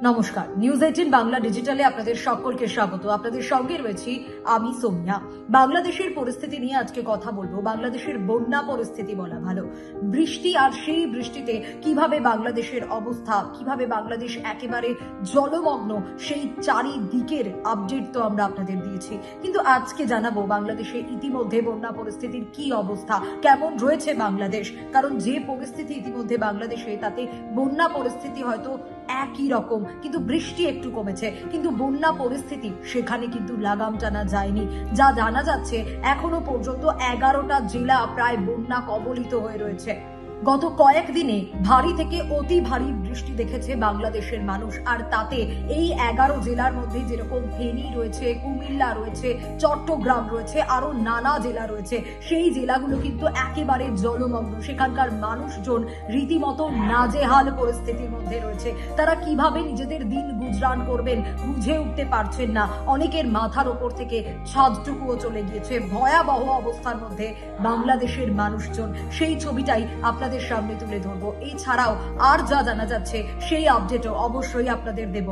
নমস্কার, নিউজ 18 বাংলা ডিজিটালে আপনাদের সকলকে স্বাগত। আপনাদের সঙ্গে রয়েছি আমি সৌম্যা। বাংলাদেশের পরিস্থিতি নিয়ে আজকে কথা বলবো। বাংলাদেশের বন্যা পরিস্থিতি বলা ভালো। বৃষ্টি আর সেই বৃষ্টিতে কিভাবে বাংলাদেশের অবস্থা, কিভাবে বাংলাদেশ একেবারে জলমগ্ন, সেই চারিদিকের আপডেট তো আমরা আপনাদের দিয়েছি। কিন্তু আজকে জানাবো বাংলাদেশে ইতিমধ্যে বন্যা পরিস্থিতির কি অবস্থা, কেমন রয়েছে বাংলাদেশ। কারণ যে পরিস্থিতি ইতিমধ্যে বাংলাদেশে, তাতে বন্যা পরিস্থিতি হয়তো একই রকম, কিন্তু বৃষ্টি একটু কমেছে, কিন্তু বন্যা পরিস্থিতি সেখানে কিন্তু লাগাম টানা যায়নি। যা জানা যাচ্ছে, এখনো পর্যন্ত 11টা জেলা প্রায় বন্যা কবলিত হয়ে রয়েছে। গত কয়েকদিনে ভারী থেকে অতি ভারী বৃষ্টি দেখেছে বাংলাদেশের মানুষ। আর তাতে এই 11 জেলার মধ্যে যেরকম ফেনী রয়েছে, কুমিল্লা রয়েছে, চট্টগ্রাম রয়েছে, আরো নানা জেলা রয়েছে, সেই জেলাগুলো কিন্তু একেবারে জলমগ্ন। সেখানকার মানুষজন রীতিমতো নাজেহাল পরিস্থিতির মধ্যে রয়েছে। তারা কিভাবে নিজেদের দিন গুজরান করবেন বুঝে উঠতে পারছেন না। অনেকের মাথার ওপর থেকে ছাদটুকুও চলে গিয়েছে। ভয়াবহ অবস্থার মধ্যে বাংলাদেশের মানুষজন। সেই ছবিটাই আপনাদের সামনে তুলে ধরবো। এছাড়াও আর যা জানা যাচ্ছে সেই আপডেটও অবশ্যই আপনাদের দেব।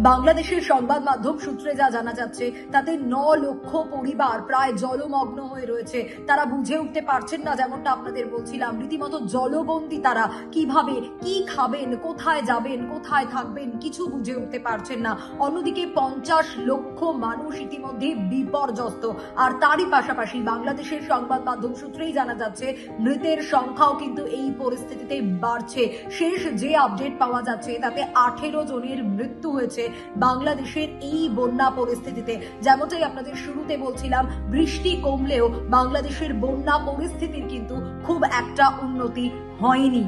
বাংলাদেশের সংবাদ মাধ্যম সূত্রে যা জানা যাচ্ছে, তাতে 9 লক্ষ পরিবার প্রায় জলমগ্ন হয়ে রয়েছে। তারা বুঝে উঠতে পারছেন না, যেমনটা আপনাদের বলছিলাম, রীতিমতো জলবন্দী। তারা কিভাবে কি খাবেন, কোথায় যাবেন, কোথায় থাকবেন, কিছু বুঝে উঠতে পারছেন না। অন্যদিকে 50 লক্ষ মানুষ ইতিমধ্যে বিপর্যস্ত। আর তারই পাশাপাশি বাংলাদেশের সংবাদ মাধ্যম সূত্রেই জানা যাচ্ছে, মৃতের সংখ্যাও কিন্তু এই পরিস্থিতিতে বাড়ছে। শেষ যে আপডেট পাওয়া যাচ্ছে, তাতে 18 জনের মৃত্যু হয়েছে বাংলাদেশের এই বন্যা পরিস্থিতিতে। যেমনটাই আপনাদের শুরুতে বলছিলাম, বৃষ্টি কমলেও বাংলাদেশের বন্যা পরিস্থিতির কিন্তু খুব একটা উন্নতি হয়নি।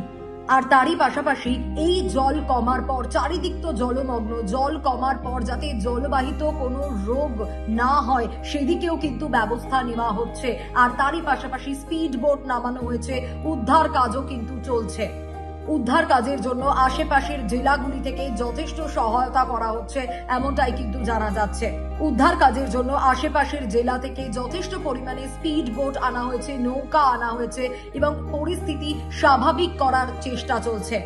আর তারই পাশাপাশি এই জল কমার পর, চারিদিক তো জলমগ্ন, জল কমার পর যাতে জলবাহিত কোনো রোগ না হয় সেদিকেও কিন্তু ব্যবস্থা নেওয়া হচ্ছে। আর তারই পাশাপাশি স্পিড বোট নামানো হয়েছে, উদ্ধার কাজও কিন্তু চলছে। উদ্ধার কাজের জন্য আশেপাশের জেলাগুলি থেকে যথেষ্ট সহায়তা করা হচ্ছে, এমনটাই কিন্তু জানা যাচ্ছে। উদ্ধার কাজের জন্য আশেপাশের জেলা থেকে যথেষ্ট পরিমাণে স্পিড বোট আনা হয়েছে, নৌকা আনা হয়েছে এবং পরিস্থিতি স্বাভাবিক করার চেষ্টা চলছে।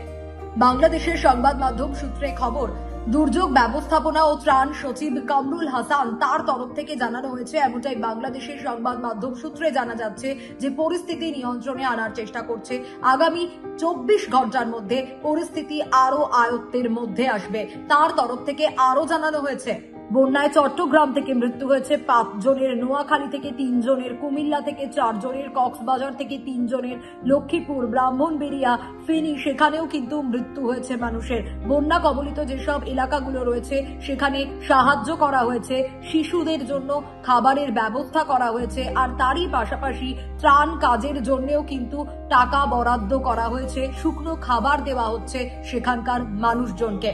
বাংলাদেশের সংবাদ মাধ্যম সূত্রে খবর, দুর্যোগ ব্যবস্থাপনা ও ত্রাণ সচিব কামরুল হাসান তার তরফ থেকে জানানো হয়েছে, এমনটাই বাংলাদেশের সংবাদ মাধ্যম সূত্রে জানা যাচ্ছে, যে পরিস্থিতি নিয়ন্ত্রণে আনার চেষ্টা করছে। আগামী 24 ঘন্টার মধ্যে পরিস্থিতি আরো আয়ত্তের মধ্যে আসবে। তার তরফ থেকে আরো জানানো হয়েছে, বন্যায় চট্টগ্রাম থেকে মৃত্যু হয়েছে 5 জনের, নোয়াখালী থেকে 3 জনের, কুমিল্লা থেকে 4 জনের, কক্সবাজার থেকে 3 জনের, লক্ষ্মীপুর, ব্রাহ্মণবেড়িয়া, ফেনী, সেখানেও কিন্তু মৃত্যু হয়েছে মানুষের। বন্যা কবলিত যেসব এলাকাগুলো রয়েছে সেখানে সাহায্য করা হয়েছে, শিশুদের জন্য খাবারের ব্যবস্থা করা হয়েছে। আর তারই পাশাপাশি ত্রাণ কাজের জন্যও কিন্তু টাকা বরাদ্দ করা হয়েছে, শুকনো খাবার দেওয়া হচ্ছে সেখানকার মানুষজনকে।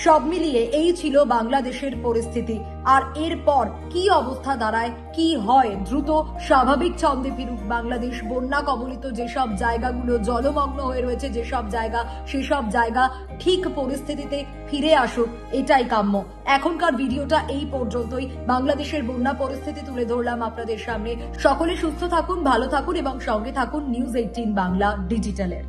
সব মিলিয়ে এই ছিল বাংলাদেশের পরিস্থিতি। আর এরপর কি অবস্থা দাঁড়ায়, কি হয়, দ্রুত স্বাভাবিক ছন্দে ফিরুক বাংলাদেশ। বন্যা কবলিত যেসব জায়গাগুলো জলমগ্ন হয়ে রয়েছে, যেসব জায়গা, সেসব জায়গা ঠিক পরিস্থিতিতে ফিরে আসুক, এটাই কাম্য। এখনকার ভিডিওটা এই পর্যন্তই। বাংলাদেশের বন্যা পরিস্থিতি তুলে ধরলাম আপনাদের সামনে। সকলে সুস্থ থাকুন, ভালো থাকুন এবং সঙ্গে থাকুন নিউজ 18 বাংলা ডিজিটালের।